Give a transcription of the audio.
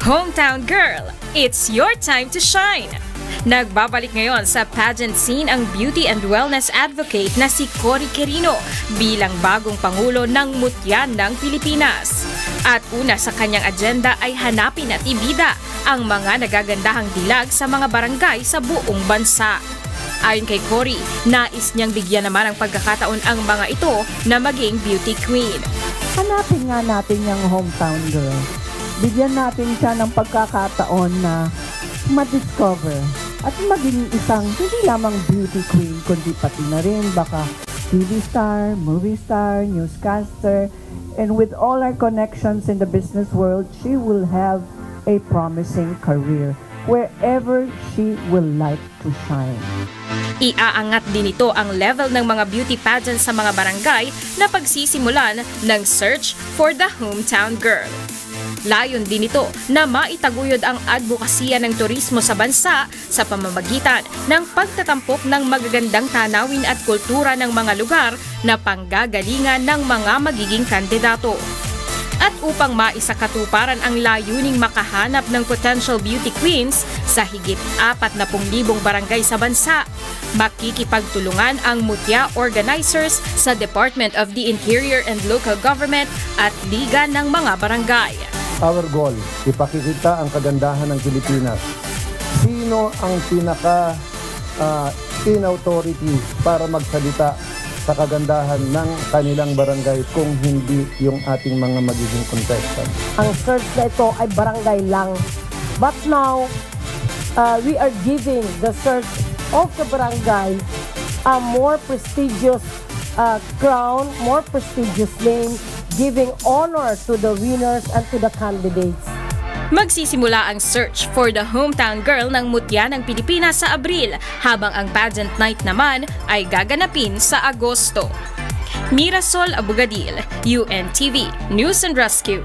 Hometown Girl, it's your time to shine! Nagbabalik ngayon sa pageant scene ang beauty and wellness advocate na si Cory Quirino bilang bagong Pangulo ng Mutya ng Pilipinas. At una sa kanyang agenda ay hanapin at ibida ang mga nagagandahang dilag sa mga barangay sa buong bansa. Ayon kay Cory, nais niyang bigyan naman ng pagkakataon ang mga ito na maging beauty queen. Hanapin nga natin yung hometown girl. Bigyan natin siya ng pagkakataon na ma-discover at maging isang hindi lamang beauty queen, kundi pati na rin baka TV star, movie star, newscaster, and with all our connections in the business world, she will have a promising career wherever she will like to shine. Iaangat din ito ang level ng mga beauty pageant sa mga barangay na pagsisimulan ng Search for the Hometown Girl. Layon din ito na maitaguyod ang advokasya ng turismo sa bansa sa pamamagitan ng pagtatampok ng magagandang tanawin at kultura ng mga lugar na panggagalingan ng mga magiging kandidato. At upang maisakatuparan ang layuning makahanap ng potential beauty queens sa higit 40,000 barangay sa bansa, makikipagtulungan ang Mutya organizers sa Department of the Interior and Local Government at Liga ng mga barangay. Our goal, ipakikita ang kagandahan ng Pilipinas. Sino ang in-authority para magsalita sa kagandahan ng kanilang barangay kung hindi yung ating mga magiging contestant? Ang search na ito ay barangay lang. But now, we are giving the search of the barangay a more prestigious crown, more prestigious name, giving honor to the winners and to the candidates. Magsisimula ang Search for the Hometown Girl ng Mutya ng Pilipinas sa Abril, habang ang pageant night naman ay gaganapin sa Agosto. Mirasol Abugadil, UNTV News and Rescue.